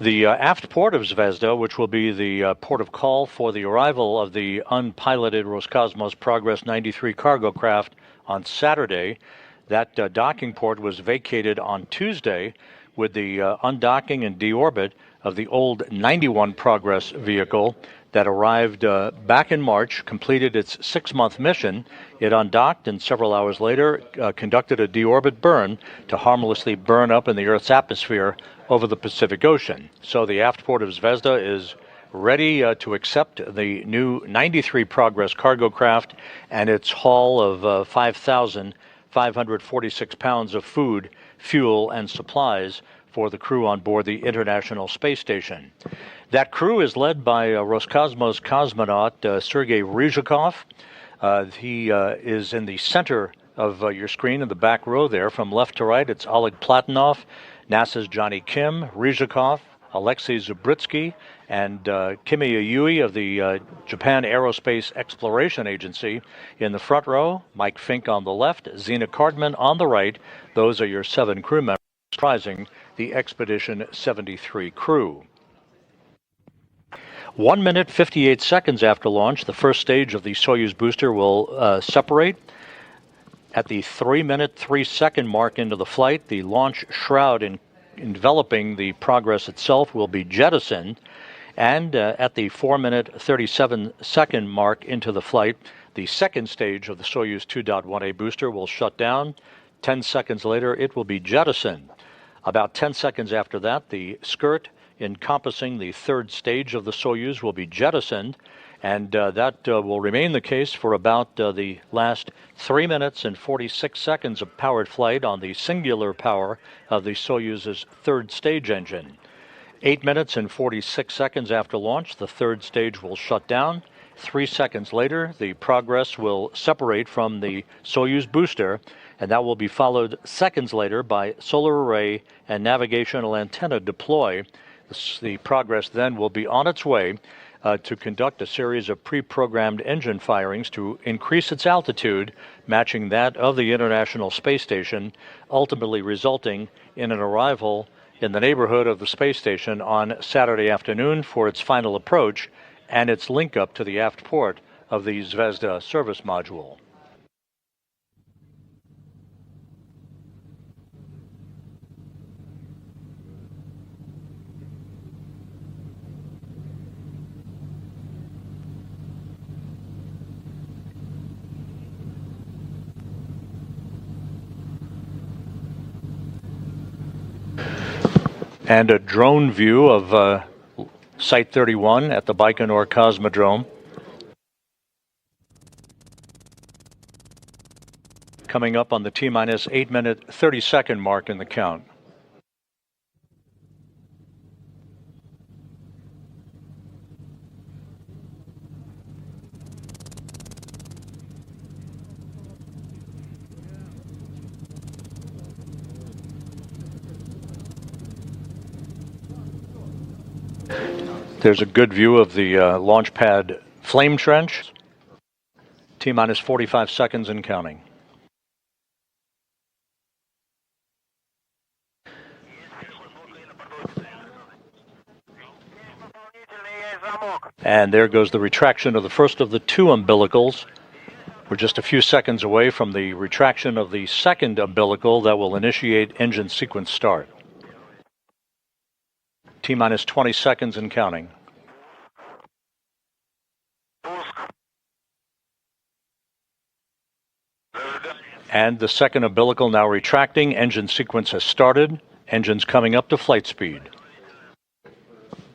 The aft port of Zvezda, which will be the port of call for the arrival of the unpiloted Roscosmos Progress 93 cargo craft on Saturday, that docking port was vacated on Tuesday with the undocking and deorbit of the old 91 Progress vehicle that arrived back in March, completed its 6-month mission. It undocked and several hours later conducted a deorbit burn to harmlessly burn up in the Earth's atmosphere over the Pacific Ocean. So the aft port of Zvezda is ready to accept the new 93 Progress cargo craft and its haul of 5,546 pounds of food, fuel, and supplies for the crew on board the International Space Station. That crew is led by Roscosmos cosmonaut Sergei Ryzhikov. He is in the center of your screen in the back row there. From left to right, it's Oleg Platonov, NASA's Johnny Kim, Ryzhikov, Alexei Zubritsky, and Kimiya Yui of the Japan Aerospace Exploration Agency. In the front row, Mike Fink on the left, Zena Cardman on the right. Those are your 7 crew members comprising the Expedition 73 crew. 1 minute, 58 seconds after launch, the first stage of the Soyuz booster will separate. At the 3-minute, 3-second mark into the flight, the launch shroud enveloping the Progress itself will be jettisoned. And at the 4-minute, 37-second mark into the flight, the second stage of the Soyuz 2.1A booster will shut down. 10 seconds later, it will be jettisoned. About 10 seconds after that, the skirt encompassing the third stage of the Soyuz will be jettisoned, and that will remain the case for about the last 3 minutes and 46 seconds of powered flight on the singular power of the Soyuz's third stage engine. 8 minutes and 46 seconds after launch, the third stage will shut down. 3 seconds later, the Progress will separate from the Soyuz booster, and that will be followed seconds later by solar array and navigational antenna deploy. The Progress then will be on its way to conduct a series of pre-programmed engine firings to increase its altitude, matching that of the International Space Station, ultimately resulting in an arrival in the neighborhood of the space station on Saturday afternoon for its final approach and its link up to the aft port of the Zvezda service module. And a drone view of Site 31 at the Baikonur Cosmodrome. Coming up on the T-minus 8-minute 30-second mark in the count. There's a good view of the launch pad flame trench. T-minus 45 seconds and counting. And there goes the retraction of the first of the 2 umbilicals. We're just a few seconds away from the retraction of the second umbilical that will initiate engine sequence start. T-minus 20 seconds and counting. And the second umbilical now retracting. Engine sequence has started. Engines coming up to flight speed.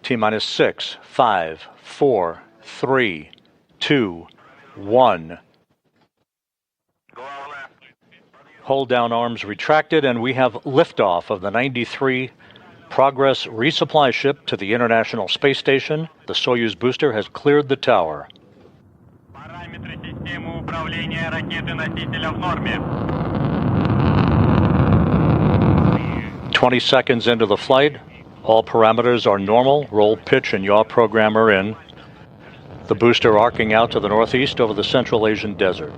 T-minus 6, 5, 4, 3, 2, 1. Hold down arms retracted, and we have liftoff of the 93 Progress resupply ship to the International Space Station. The Soyuz booster has cleared the tower. 20 seconds into the flight. All parameters are normal. Roll, pitch, and yaw program are in. The booster arcing out to the northeast over the Central Asian desert.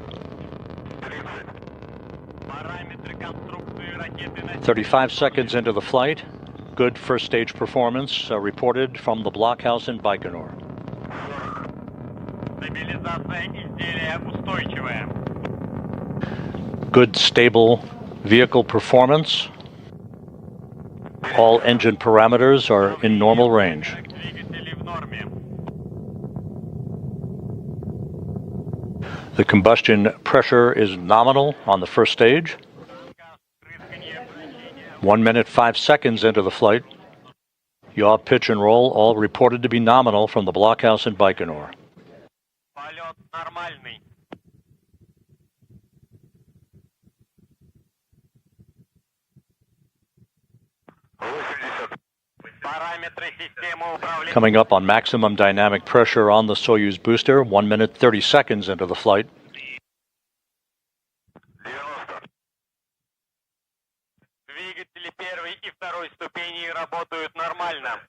35 seconds into the flight. Good first stage performance reported from the blockhouse in Baikonur. Good stable vehicle performance. All engine parameters are in normal range. The combustion pressure is nominal on the first stage. 1 minute 5 seconds into the flight. Yaw, pitch, and roll all reported to be nominal from the blockhouse in Baikonur. Coming up on maximum dynamic pressure on the Soyuz booster, 1 minute 30 seconds into the flight. Двигатели первой и второй ступеней работают нормально.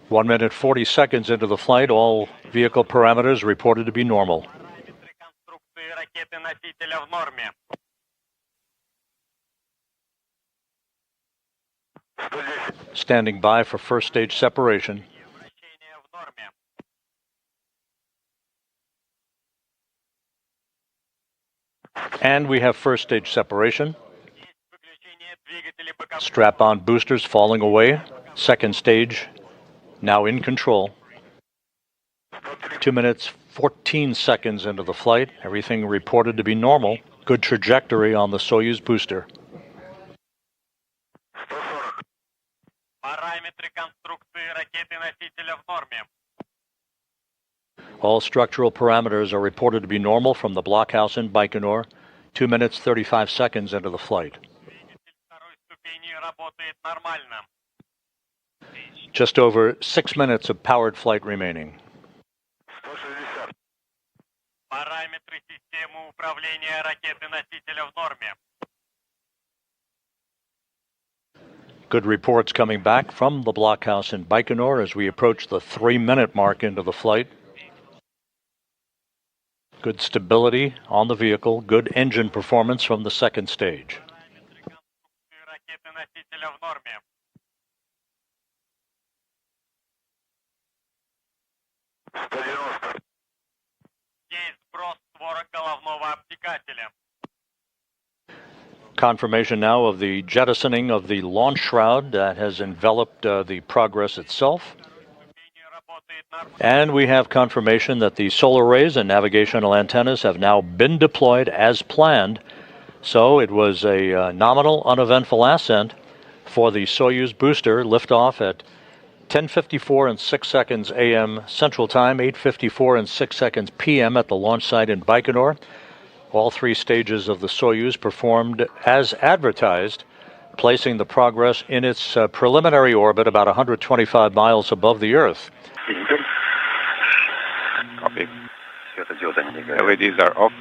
1 minute 40 seconds into the flight, all vehicle parameters reported to be normal. Параметры конструкции ракеты-носителя в норме. Standing by for first stage separation. Вращение в норме. And we have first stage separation. Есть выключение двигателей боковых. Strap-on boosters falling away. Second stage now in control. 2 minutes 14 seconds into the flight. Everything reported to be normal. Good trajectory on the Soyuz booster. Параметры конструкции ракеты-носителя в норме. All structural parameters are reported to be normal from the blockhouse in Baikonur. 2 minutes 35 seconds into the flight. Двигатель второй ступени работает нормально. Just over 6 minutes of powered flight remaining. Параметры системы управления ракеты-носителя в норме. Good reports coming back from the blockhouse in Baikonur as we approach the 3-minute mark into the flight. Good stability on the vehicle, good engine performance from the second stage. Параметры конструкции ракеты-носителя в норме. Есть сброс створок головного обтекателя. Confirmation now of the jettisoning of the launch shroud that has enveloped the Progress itself. Ступени работает нормально. And we have confirmation that the solar arrays and navigational antennas have now been deployed as planned. So it was a nominal, uneventful ascent for the Soyuz booster, liftoff at 10:54 and 6 seconds a.m. Central Time, 8:54 and 6 seconds p.m. at the launch site in Baikonur. All 3 stages of the Soyuz performed as advertised, placing the Progress in its preliminary orbit about 125 miles above the Earth. Copy. LEDs are off.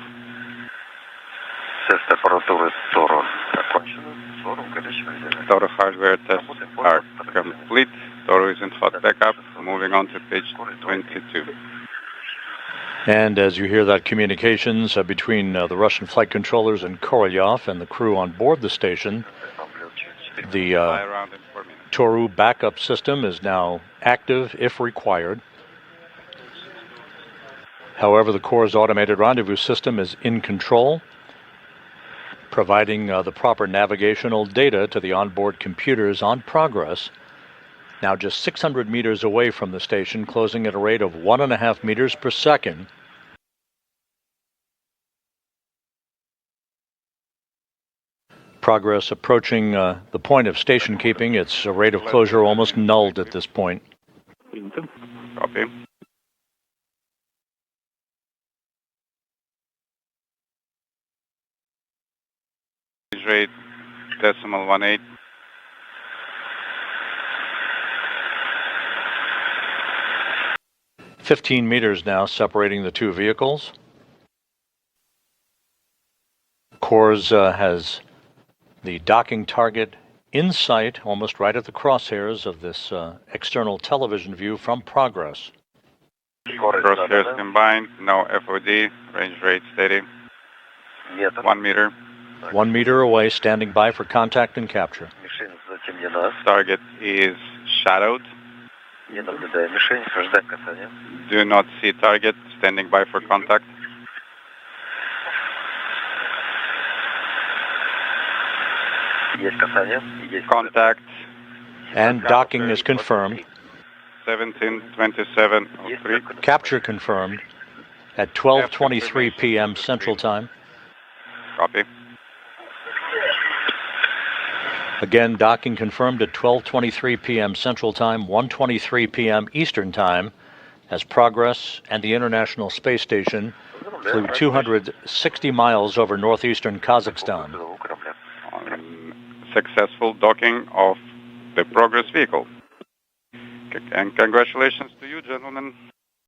Toro hardware tests are complete. Toro is in hot backup. Moving on to page 22. And as you hear that communications between the Russian flight controllers and Korolyov and the crew on board the station, the Fly around in 4 minutes. Toru backup system is now active if required. However, the Corps' automated rendezvous system is in control, providing the proper navigational data to the onboard computers on Progress. Now just 600 meters away from the station, closing at a rate of 1.5 meters per second. Progress approaching the point of station keeping. Its rate of closure almost nulled at this point. Copy. Page rate .18. 15 meters now separating the 2 vehicles. Corps has the docking target in sight, almost right at the crosshairs of this external television view from Progress. Crosshairs combined. No FOD. Range rate steady. 1 meter. 1 meter away, standing by for contact and capture. Target is shadowed. Do not see target. Standing by for contact. Contact. And docking is confirmed. 172703. Capture confirmed at 12:23 p.m. Central Time. Copy. Again, docking confirmed at 12:23 p.m. Central Time, 1:23 p.m. Eastern Time, as Progress and the International Space Station flew 260 miles over northeastern Kazakhstan. Successful docking of the Progress vehicle. And congratulations to you, gentlemen.